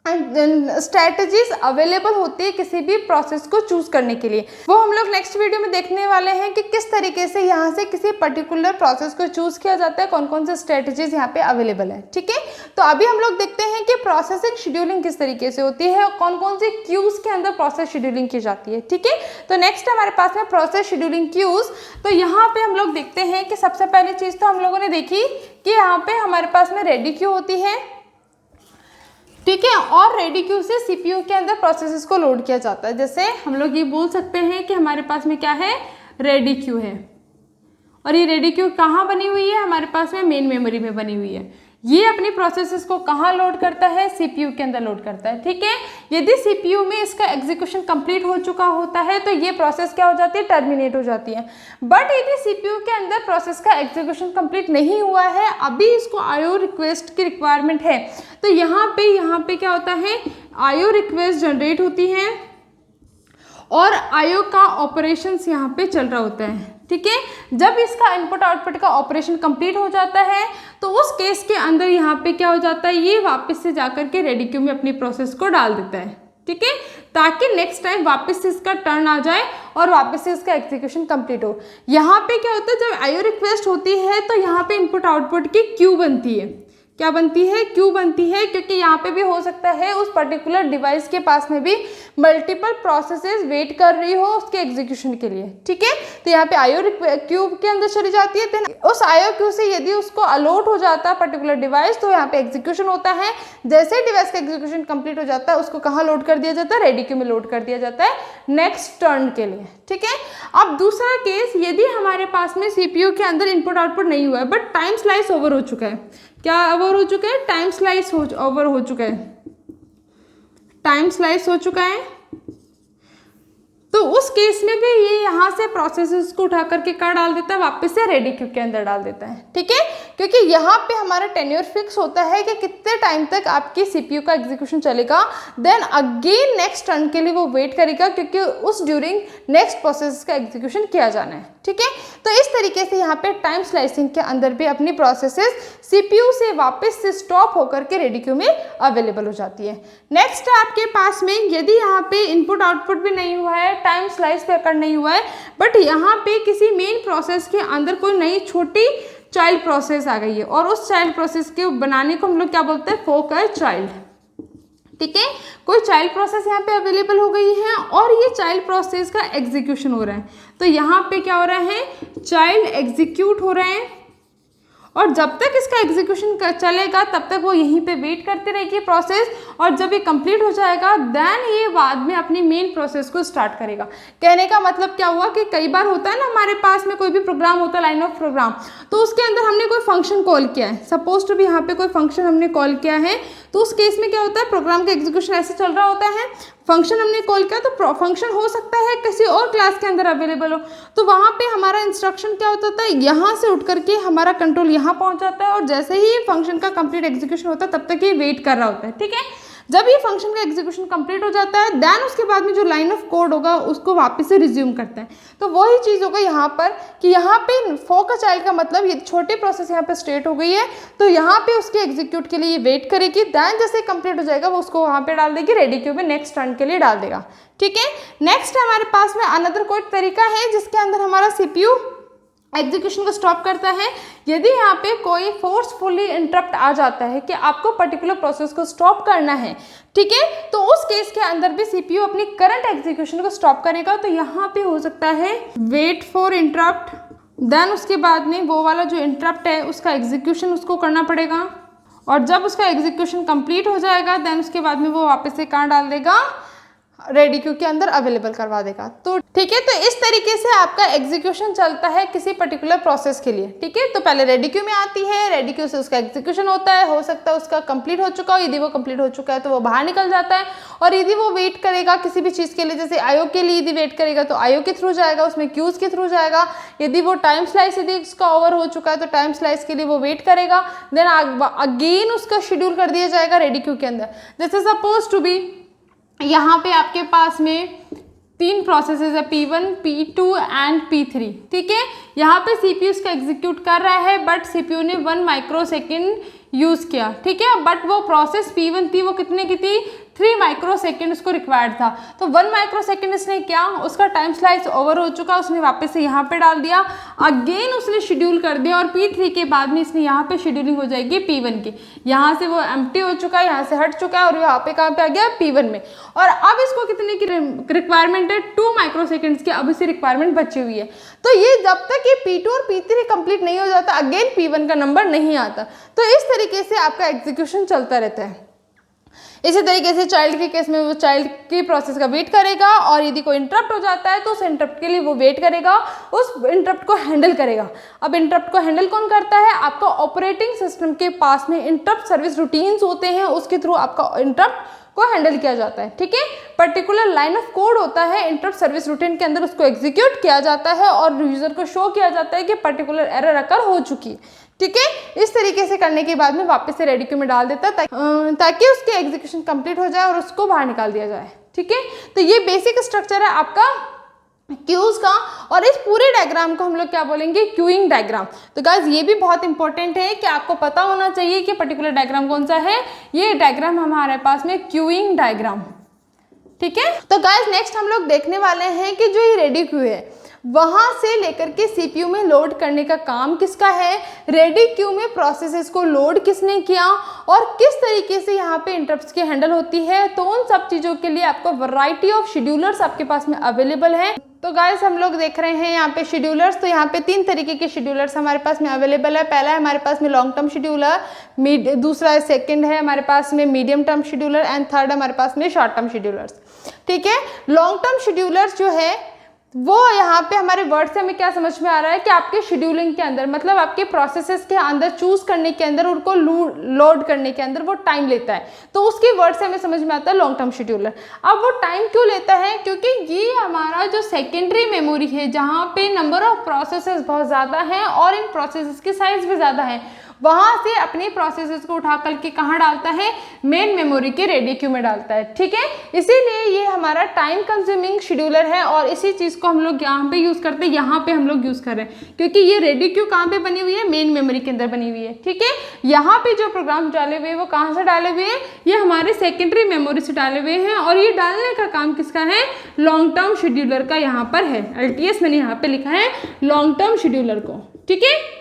स्ट्रैटेजीज अवेलेबल होती है किसी भी प्रोसेस को चूज करने के लिए। वो हम लोग नेक्स्ट वीडियो में देखने वाले हैं कि किस तरीके से यहाँ से किसी पर्टिकुलर प्रोसेस को चूज किया जाता है, कौन कौन से स्ट्रैटेजीज यहाँ पे अवेलेबल है। ठीक है, तो अभी हम लोग देखते हैं कि प्रोसेसिंग शेड्यूलिंग किस तरीके से होती है और कौन कौन सी क्यूज के अंदर प्रोसेस शेड्यूलिंग की जाती है। ठीक है, तो नेक्स्ट हमारे पास में प्रोसेस शेड्यूलिंग क्यूज। तो यहाँ पे हम लोग देखते हैं कि सबसे पहली चीज तो हम लोगों ने देखी कि यहाँ पे हमारे पास में रेडी क्यू होती है। ठीक है, और रेडी क्यू से सीपीयू के अंदर प्रोसेसेस को लोड किया जाता है। जैसे हम लोग ये बोल सकते हैं कि हमारे पास में क्या है, रेडी क्यू है, और ये रेडी क्यू कहाँ बनी हुई है, हमारे पास में मेन मेमोरी में बनी हुई है। ये अपनी प्रोसेसेस को कहाँ लोड करता है, सीपीयू के अंदर लोड करता है। ठीक है, यदि सीपीयू में इसका एग्जीक्यूशन कंप्लीट हो चुका होता है तो ये प्रोसेस क्या हो जाती है, टर्मिनेट हो जाती है। बट यदि सीपीयू के अंदर प्रोसेस का एग्जीक्यूशन कंप्लीट नहीं हुआ है, अभी इसको आईओ रिक्वेस्ट की रिक्वायरमेंट है, तो यहाँ पे क्या होता है, आईओ रिक्वेस्ट जनरेट होती है और आईओ का ऑपरेशंस यहाँ पे चल रहा होता है। ठीक है, जब इसका इनपुट आउटपुट का ऑपरेशन कंप्लीट हो जाता है तो उस केस के अंदर यहाँ पे क्या हो जाता है, ये वापस से जाकर के रेडी क्यू में अपनी प्रोसेस को डाल देता है। ठीक है, ताकि नेक्स्ट टाइम वापस से इसका टर्न आ जाए और वापस से इसका एग्जीक्यूशन कंप्लीट हो। यहाँ पे क्या होता है, जब आईओ रिक्वेस्ट होती है तो यहाँ पे इनपुट आउटपुट की क्यू बनती है। क्या बनती है, क्यू बनती है, क्योंकि यहाँ पे भी हो सकता है उस पर्टिकुलर डिवाइस के पास में भी मल्टीपल प्रोसेसेस वेट कर रही हो उसके एग्जीक्यूशन के लिए। ठीक है, तो यहाँ पे आईओ क्यू के अंदर चली जाती है। देन उस आईओ क्यू से यदि उसको अलॉट हो जाता है पर्टिकुलर डिवाइस तो यहाँ पे एग्जीक्यूशन होता है। जैसे ही डिवाइस का एग्जीक्यूशन कंप्लीट हो जाता है उसको कहाँ लोड कर दिया जाता है, रेडी क्यू में लोड कर दिया जाता है नेक्स्ट टर्न के लिए। ठीक है, अब दूसरा केस, यदि हमारे पास में सीपीयू के अंदर इनपुट आउटपुट नहीं हुआ है बट टाइम स्लाइस ओवर हो चुका है। क्या ओवर हो चुका है, टाइम स्लाइस ओवर हो चुका है, टाइम स्लाइस हो चुका है। तो उस केस में भी ये यहाँ से प्रोसेसेस को उठा करके क्या डाल देता है, वापस से रेडी क्यू के अंदर डाल देता है। ठीक है, क्योंकि यहाँ पे हमारा टेन्योर फिक्स होता है कि कितने टाइम तक आपकी सीपीयू का एग्जीक्यूशन चलेगा। देन अगेन नेक्स्ट टर्न के लिए वो वेट करेगा क्योंकि उस ड्यूरिंग नेक्स्ट प्रोसेस का एग्जीक्यूशन किया जाना है। ठीक है, तो इस तरीके से यहाँ पे टाइम स्लाइसिंग के अंदर भी अपनी प्रोसेसेस सीपीयू से वापस से स्टॉप होकर के रेडी क्यू में अवेलेबल हो जाती है। नेक्स्ट आपके पास में यदि यहाँ पे इनपुट आउटपुट भी नहीं हुआ है, टाइम स्लाइस पे अकर नहीं हुआ है, बट यहाँ पे किसी मेन प्रोसेस के अंदर कोई नई छोटी चाइल्ड प्रोसेस आ गई है और उस चाइल्ड प्रोसेस के बनाने को हम लोग क्या बोलते हैं, फोर्क चाइल्ड। ठीक है, कोई चाइल्ड प्रोसेस यहाँ पे अवेलेबल हो गई है और ये चाइल्ड प्रोसेस का एग्जीक्यूशन हो रहा है। तो यहाँ पे क्या हो रहा है, चाइल्ड एग्जीक्यूट हो रहे हैं और जब तक इसका एग्जीक्यूशन चलेगा तब तक वो यहीं पे वेट करती रहेगी प्रोसेस, और जब ये कंप्लीट हो जाएगा देन ये बाद में अपनी मेन प्रोसेस को स्टार्ट करेगा। कहने का मतलब क्या हुआ कि कई बार होता है ना, हमारे पास में कोई भी प्रोग्राम होता है, लाइन ऑफ प्रोग्राम, तो उसके अंदर हमने कोई फंक्शन कॉल किया है, सपोज टू भी यहाँ पे कोई फंक्शन हमने कॉल किया है, तो उस केस में क्या होता है, प्रोग्राम का एग्जीक्यूशन ऐसे चल रहा होता है, फंक्शन हमने कॉल किया तो फंक्शन हो सकता है किसी और क्लास के अंदर अवेलेबल हो, तो वहाँ पे हमारा इंस्ट्रक्शन क्या होता है, यहाँ से उठ करके हमारा कंट्रोल यहाँ पहुँच जाता है और जैसे ही फंक्शन का कंप्लीट एग्जीक्यूशन होता है तब तक ये वेट कर रहा होता है। ठीक है, जब ये फंक्शन का एग्जीक्यूशन कंप्लीट हो जाता है देन उसके बाद में जो लाइन ऑफ कोड होगा उसको वापस से रिज्यूम करता है। तो वही चीज़ होगा यहाँ पर कि यहाँ पे फोर्क चाइल्ड का मतलब ये छोटी प्रोसेस यहाँ पे स्टेट हो गई है तो यहाँ पे उसके एग्जीक्यूट के लिए वेट करेगी, देन जैसे कंप्लीट हो जाएगा वो उसको वहाँ पे डाल देगी, रेडी क्यू में नेक्स्ट टर्न के लिए डाल देगा। ठीक है, नेक्स्ट हमारे पास में अनदर कोई तरीका है जिसके अंदर हमारा सीपीयू एग्जीक्यूशन को स्टॉप करता है। यदि यहाँ पे कोई फोर्सफुली इंटरप्ट आ जाता है कि आपको पर्टिकुलर प्रोसेस को स्टॉप करना है, ठीक है, तो उस केस के अंदर भी सीपीयू अपनी करंट एग्जीक्यूशन को स्टॉप करेगा। तो यहाँ पे हो सकता है वेट फॉर इंटरप्ट, देन उसके बाद में वो वाला जो इंटरप्ट है उसका एग्जीक्यूशन उसको करना पड़ेगा और जब उसका एग्जीक्यूशन कंप्लीट हो जाएगा देन उसके बाद में वो वापस से कहाँ डाल देगा, रेडी क्यू के अंदर अवेलेबल करवा देगा। तो ठीक है, तो इस तरीके से आपका एग्जीक्यूशन चलता है किसी पर्टिकुलर प्रोसेस के लिए। ठीक है, तो पहले रेडी क्यू में आती है, रेडी क्यू से उसका एग्जीक्यूशन होता है, हो सकता है उसका कंप्लीट हो चुका हो, यदि वो कंप्लीट हो चुका है तो वो बाहर निकल जाता है और यदि वो वेट करेगा किसी भी चीज़ के लिए, जैसे आईओ के लिए यदि वेट करेगा तो आईओ के थ्रू जाएगा, उसमें क्यूज के थ्रू जाएगा। यदि वो टाइम स्लाइस यदि उसका ओवर हो चुका है तो टाइम स्लाइस के लिए वो वेट करेगा, देन अगेन उसका शेड्यूल कर दिया जाएगा रेडी क्यू के अंदर। जैसे सपोज टू बी यहाँ पे आपके पास में 3 प्रोसेसेस है, P1, P2 एंड P3। ठीक है, यहाँ पे सीपीयू इसका एग्जीक्यूट कर रहा है बट सीपीयू ने 1 माइक्रो सेकेंड यूज़ किया, ठीक है। बट वो प्रोसेस P1 थी वो कितने की थी, 3 माइक्रोसेकेंड उसको रिक्वायर्ड था। तो 1 माइक्रोसेकेंड इसने क्या, उसका टाइम स्लाइस ओवर हो चुका, उसने वापस से यहाँ पे डाल दिया, अगेन उसने शेड्यूल कर दिया और P3 के बाद में इसने यहाँ पे शेड्यूलिंग हो जाएगी P1 की। यहाँ से वो एम्प्टी हो चुका है, यहाँ से हट चुका है और यहाँ पे कहाँ पे आ गया, P1 में। और अब इसको कितने की रिक्वायरमेंट है, 2 माइक्रोसेकेंड्स की अब इसी रिक्वायरमेंट बची हुई है। तो ये जब तक ये P2 और P3 कंप्लीट नहीं हो जाता, अगेन P1 का नंबर नहीं आता। तो इस तरीके से आपका एग्जीक्यूशन चलता रहता है। इसी तरीके से चाइल्ड के केस में वो चाइल्ड की प्रोसेस का वेट करेगा और यदि कोई इंटरप्ट हो जाता है तो उस इंटरप्ट के लिए वो वेट करेगा, उस इंटरप्ट को हैंडल करेगा। अब इंटरप्ट को हैंडल कौन करता है, आपका ऑपरेटिंग सिस्टम के पास में इंटरप्ट सर्विस रूटीन्स होते हैं, उसके थ्रू आपका इंटरप्ट को हैंडल किया जाता है, ठीक है। पर्टिकुलर लाइन ऑफ कोड होता है इंटरप्ट सर्विस रूटीन के अंदर, उसको एग्जीक्यूट किया जाता है और यूजर को शो किया जाता है कि पर्टिकुलर एरर अकर हो चुकी है, ठीक है। इस तरीके से करने के बाद में वापस से रेडी क्यू में डाल देता है ताकि उसके एग्जीक्यूशन कंप्लीट हो जाए और उसको बाहर निकाल दिया जाए, ठीक है। तो ये बेसिक स्ट्रक्चर है आपका क्यूज का, और इस पूरे डायग्राम को हम लोग क्या बोलेंगे, क्यूइंग डायग्राम। तो गाइस ये भी बहुत इंपॉर्टेंट है कि आपको पता होना चाहिए कि पर्टिकुलर डायग्राम कौन सा है। ये डायग्राम हमारे पास में क्यूइंग डायग्राम, ठीक है। तो गाइस नेक्स्ट हम लोग देखने वाले हैं कि जो ये रेडी क्यू है वहां से लेकर के सीपीयू में लोड करने का काम किसका है, रेडी क्यू में प्रोसेसेस को लोड किसने किया और किस तरीके से यहाँ पे इंटरप्ट्स की हैंडल होती है। तो उन सब चीज़ों के लिए आपको वैरायटी ऑफ शेड्यूलर्स आपके पास में अवेलेबल है। तो गाइस हम लोग देख रहे हैं यहाँ पे शेड्यूलर्स, तो यहाँ पे 3 तरीके के शेड्यूलर्स हमारे पास में अवेलेबल है। पहला है हमारे पास में लॉन्ग टर्म शेड्यूलर, दूसरा सेकंड है हमारे पास में medium term scheduler and third हमारे पास में शॉर्ट टर्म शेड्यूलर्स, ठीक है। लॉन्ग टर्म शेड्यूलर्स जो है वो यहाँ पे हमारे वर्ड से हमें क्या समझ में आ रहा है कि आपके शेड्यूलिंग के अंदर, मतलब आपके प्रोसेसेस के अंदर चूज करने के अंदर, उनको लोड करने के अंदर वो टाइम लेता है। तो उसके वर्ड से हमें समझ में आता है लॉन्ग टर्म शेड्यूलर। अब वो टाइम क्यों लेता है, क्योंकि ये हमारा जो सेकेंडरी मेमोरी है जहाँ पे नंबर ऑफ प्रोसेसेस बहुत ज़्यादा हैं और इन प्रोसेसेस की साइज भी ज़्यादा है, वहाँ से अपनी प्रोसेसेस को उठा करके कहाँ डालता है, मेन मेमोरी के रेडी क्यू में डालता है, ठीक है। इसीलिए ये हमारा टाइम कंज्यूमिंग शेड्यूलर है और इसी चीज़ को हम लोग यहाँ पे यूज़ करते हैं, यहाँ पे हम लोग यूज़ कर रहे हैं क्योंकि ये रेडी क्यू कहाँ पे बनी हुई है, मेन मेमोरी के अंदर बनी हुई है, ठीक है। यहाँ पे जो प्रोग्राम डाले हुए हैं वो कहाँ से डाले हुए हैं, ये हमारे सेकेंडरी मेमोरी से डाले हुए हैं और ये डालने का काम किसका है, लॉन्ग टर्म शेड्यूलर का यहाँ पर है। LTS मैंने यहाँ पे लिखा है लॉन्ग टर्म शेड्यूलर को, ठीक है।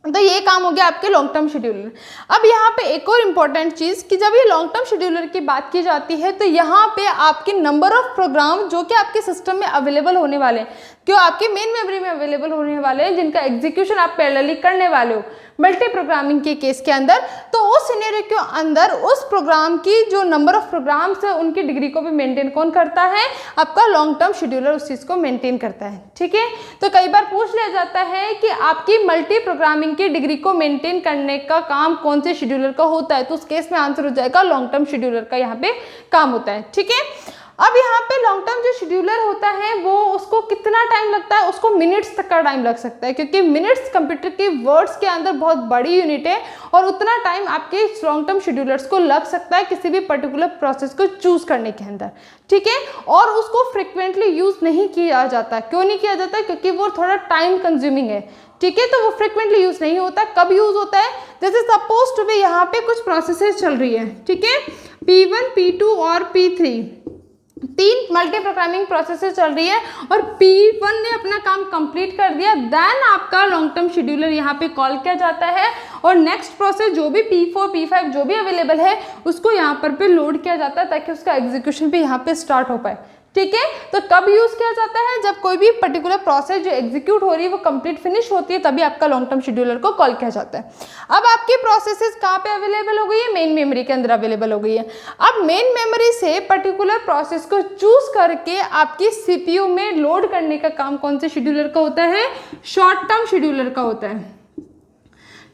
तो ये काम हो गया आपके लॉन्ग टर्म शेड्यूलर। अब यहाँ पे एक और इम्पॉर्टेंट चीज़ कि जब ये लॉन्ग टर्म शेड्यूलर की बात की जाती है तो यहाँ पे आपके नंबर ऑफ प्रोग्राम जो कि आपके सिस्टम में अवेलेबल होने वाले हैं, क्यों आपके मेन मेमोरी में अवेलेबल होने वाले हैं, जिनका एग्जीक्यूशन आप पैरेलली करने वाले हो मल्टी प्रोग्रामिंग के केस के अंदर, तो उस सिनेरियो के अंदर उस प्रोग्राम की जो नंबर ऑफ प्रोग्राम्स है उनकी डिग्री को भी मेंटेन कौन करता है, आपका लॉन्ग टर्म शेड्यूलर उस चीज़ को मेंटेन करता है, ठीक है। तो कई बार पूछ लिया जाता है कि आपकी मल्टी प्रोग्रामिंग की डिग्री को मेंटेन करने का काम कौन से शेड्यूलर का होता है, तो उस केस में आंसर हो जाएगा लॉन्ग टर्म शेड्यूलर का यहाँ पे काम होता है, ठीक है। अब यहाँ पे लॉन्ग टर्म जो शेड्यूलर होता है वो उसको कितना टाइम लगता है, उसको मिनट्स तक का टाइम लग सकता है, क्योंकि मिनट्स कंप्यूटर के वर्ड्स के अंदर बहुत बड़ी यूनिट है और उतना टाइम आपके लॉन्ग टर्म शेड्यूलर्स को लग सकता है किसी भी पर्टिकुलर प्रोसेस को चूज करने के अंदर, ठीक है। और उसको फ्रिक्वेंटली यूज नहीं किया जाता। क्यों नहीं किया जाता, क्योंकि वो थोड़ा टाइम कंज्यूमिंग है, ठीक है। तो वो फ्रिक्वेंटली यूज नहीं होता। कब यूज होता है, जैसे सपोज टू बी यहाँ पे कुछ प्रोसेसेस चल रही है, ठीक है, P1, P2 और P3 3 मल्टी प्रोग्रामिंग प्रोसेसेस चल रही है और P1 ने अपना काम कंप्लीट कर दिया, देन आपका लॉन्ग टर्म शेड्यूलर यहाँ पे कॉल किया जाता है और नेक्स्ट प्रोसेस जो भी P4, P5 जो भी अवेलेबल है उसको यहाँ पर पे लोड किया जाता है ताकि उसका एग्जीक्यूशन भी यहाँ पे स्टार्ट हो पाए, ठीक है। तो कब यूज़ किया जाता है, जब कोई भी पर्टिकुलर प्रोसेस जो एग्जीक्यूट हो रही है वो कंप्लीट फिनिश होती है, तभी आपका लॉन्ग टर्म शेड्यूलर को कॉल किया जाता है। अब आपकी प्रोसेसेस कहाँ पे अवेलेबल हो गई है, मेन मेमोरी के अंदर अवेलेबल हो गई है। अब मेन मेमोरी से पर्टिकुलर प्रोसेस को चूज करके आपकी सीपीयू में लोड करने का काम कौन से शेड्यूलर का होता है, शॉर्ट टर्म शेड्यूलर का होता है,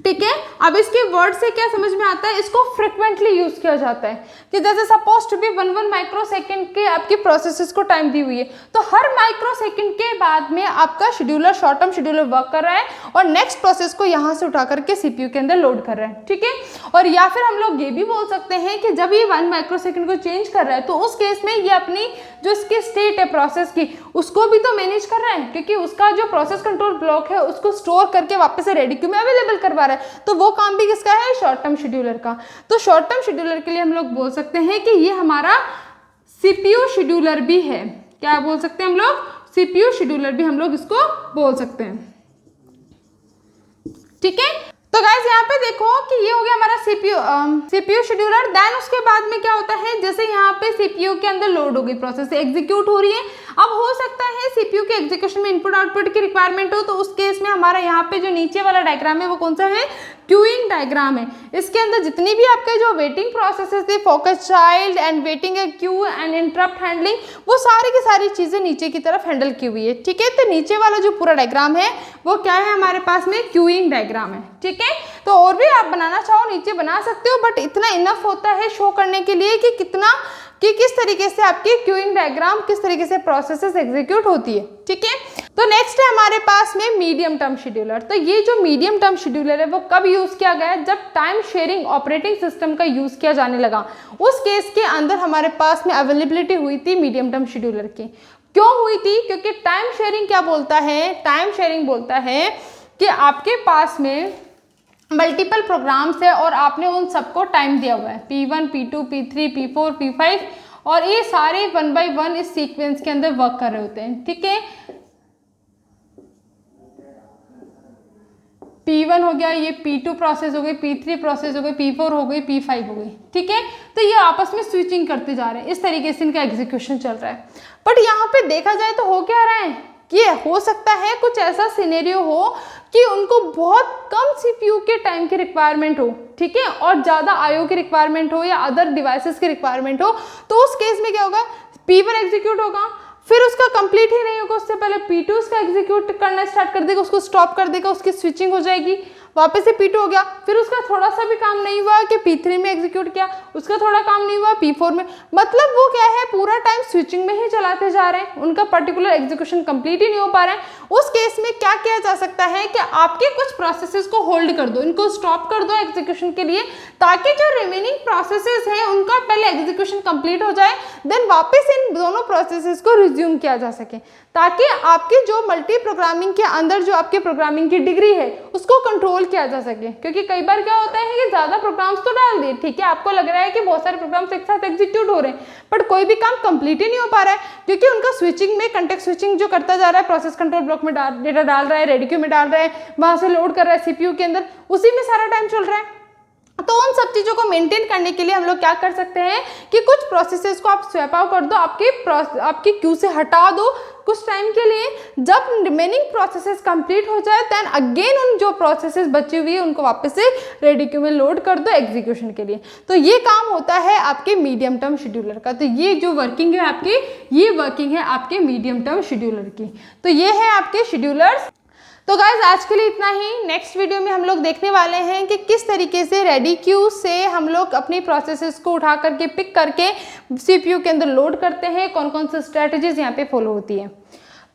ठीक है। अब इसके वर्ड से क्या समझ में आता है, इसको फ्रिक्वेंटली यूज किया जाता है कि जैसे सपोज टू बी 1 माइक्रोसेकंड के आपकी प्रोसेसेस को टाइम दी हुई है, तो हर माइक्रोसेकंड के बाद में आपका scheduler short term scheduler work कर रहा है और नेक्स्ट प्रोसेस को यहाँ से उठा करके सीपीयू के अंदर लोड कर रहा है, ठीक है। और या फिर हम लोग ये भी बोल सकते हैं कि जब ये 1 माइक्रोसेकंड को चेंज कर रहा है तो उस केस में ये अपनी जो इसकी स्टेट है प्रोसेस की उसको भी तो मैनेज कर रहा है, क्योंकि उसका जो प्रोसेस कंट्रोल ब्लॉक है उसको स्टोर करके वापस से रेडी क्यू में अवेलेबल करवा रहा है, तो वो काम भी किसका है, शॉर्ट टर्म शेड्यूलर का। तो शॉर्ट टर्म शेड्यूलर के लिए हम लोग बोल सकते हैं कि ये हमारा सीपीयू शेड्यूलर भी है। क्या बोल सकते हैं हम लोग, सीपीयू शेड्यूलर भी हम लोग इसको बोल सकते हैं। ठीक है, तो गाइस यहाँ पे देखो कि ये हो गया हमारा सीपीयू शेड्यूलर। देन उसके बाद में क्या होता है, जैसे यहाँ पे सीपीयू के अंदर लोड हो गई, प्रोसेस एग्जीक्यूट हो रही है। अब हो सकता है सीपीयू के एग्जीक्यूशन में इनपुट आउटपुट की रिक्वायरमेंट हो, तो उस केस में हमारा यहाँ पे जो नीचे वाला डायग्राम है वो कौन सा है, क्यूइंग डायग्राम है। इसके अंदर जितनी भी आपके जो वेटिंग प्रोसेसेस थे, focus child and waiting A Q and interrupt handling, वो सारी की सारी चीजें नीचे की तरफ हैंडल की हुई है। ठीक है, तो नीचे वाला जो पूरा डायग्राम है वो क्या है, हमारे पास में क्यूइंग डायग्राम है। ठीक है, तो और भी आप बनाना चाहो नीचे बना सकते हो, बट इतना इनफ होता है शो करने के लिए कि किस तरीके से आपकी क्यूइंग डायग्राम, किस तरीके से प्रोसेसेस एग्जीक्यूट होती है। ठीक है, तो नेक्स्ट है हमारे पास में मीडियम टर्म शेड्यूलर। तो ये जो मीडियम टर्म शेड्यूलर है वो कब यूज किया गया, जब टाइम शेयरिंग ऑपरेटिंग सिस्टम का यूज किया जाने लगा। उस केस के अंदर हमारे पास में अवेलेबिलिटी हुई थी मीडियम टर्म शेड्यूलर की। क्यों हुई थी, क्योंकि टाइम शेयरिंग क्या बोलता है, टाइम शेयरिंग बोलता है कि आपके पास में मल्टीपल प्रोग्राम्स है और आपने उन सबको टाइम दिया हुआ है, P1, P2, P3, P4, P5, और ये सारे 1 by 1 इस सीक्वेंस के अंदर वर्क कर रहे होते हैं। ठीक है, P1 हो गया, ये P2 प्रोसेस हो गई, P3 प्रोसेस हो गई, P4 हो गई, P5 हो गई। ठीक है, तो ये आपस में स्विचिंग करते जा रहे हैं, इस तरीके से इनका एग्जीक्यूशन चल रहा है। बट यहाँ पे देखा जाए तो हो क्या रहा है कि हो सकता है कुछ ऐसा सिनेरियो हो कि उनको बहुत कम सीपीयू के टाइम की रिक्वायरमेंट हो, ठीक है, और ज़्यादा आईओ की रिक्वायरमेंट हो या अदर डिवाइसेस की रिक्वायरमेंट हो। तो उस केस में क्या होगा, P1 एग्जीक्यूट होगा, फिर उसका कंप्लीट ही नहीं होगा, उससे पहले P2 उसका एग्जीक्यूट करना स्टार्ट कर देगा, उसको स्टॉप कर देगा, उसकी स्विचिंग हो जाएगी, वापस से P2 हो गया, फिर उसका थोड़ा सा भी काम नहीं हुआ कि P3 में एग्जीक्यूट किया, उसका थोड़ा काम नहीं हुआ P4 में, मतलब वो क्या है, पूरा टाइम स्विचिंग में ही चलाते जा रहे हैं, उनका पर्टिकुलर एग्जीक्यूशन कंप्लीट ही नहीं हो पा रहा है। उस केस में क्या किया जा सकता है कि आपके कुछ प्रोसेसेस को होल्ड कर दो, इनको स्टॉप कर दो एग्जीक्यूशन के लिए, ताकि जो रिमेनिंग प्रोसेसेस हैं उनका पहले एग्जीक्यूशन कंप्लीट हो जाए, देन वापस इन दोनों प्रोसेसेस को रिज्यूम किया जा सके, ताकि आपकी जो मल्टी प्रोग्रामिंग के अंदर जो आपकी प्रोग्रामिंग की डिग्री है उसको कंट्रोल किया जा सके। क्योंकि कई बार क्या होता है कि ज़्यादा प्रोग्राम्स तो डाल दिए, ठीक है, आपको लग रहा है कि बहुत सारे प्रोग्राम्स एक साथ एग्जीक्यूट हो रहे हैं, बट कोई भी काम कंप्लीट ही नहीं हो पा रहा है, क्योंकि उनका स्विचिंग में कंटेक्स्ट स्विचिंग जो करता जा रहा है, प्रोसेस कंट्रोल ब्लॉक में डेटा डाल रहा है, रेडी क्यू में डाल रहा है, वहाँ से लोड कर रहा है सीपीयू के अंदर, उसी में सारा टाइम चल रहा है। तो उन सब चीज़ों को मेंटेन करने के लिए हम लोग क्या कर सकते हैं कि कुछ प्रोसेसेस को आप स्वैप आउट कर दो, आपकी क्यू से हटा दो कुछ टाइम के लिए। जब रिमेनिंग प्रोसेसेस कंप्लीट हो जाए देन अगेन उन जो प्रोसेसेस बची हुई है उनको वापस से रेडी क्यू में लोड कर दो एग्जीक्यूशन के लिए। तो ये काम होता है आपके मीडियम टर्म शेड्यूलर का। तो ये जो वर्किंग है आपकी, ये वर्किंग है आपके मीडियम टर्म शेड्यूलर की। तो ये है आपके शेड्यूलर्स। तो गाइज आज के लिए इतना ही। नेक्स्ट वीडियो में हम लोग देखने वाले हैं कि किस तरीके से रेडी क्यू से हम लोग अपनी प्रोसेसेस को उठा करके पिक करके सीपीयू के अंदर लोड करते हैं, कौन कौन सी स्ट्रैटेजीज यहाँ पे फॉलो होती है।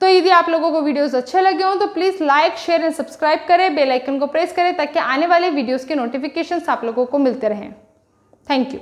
तो यदि आप लोगों को वीडियोस अच्छे लगे हों तो please like share and subscribe करें, बेल आइकन को प्रेस करें ताकि आने वाले वीडियोज़ के नोटिफिकेशन आप लोगों को मिलते रहें। Thank you.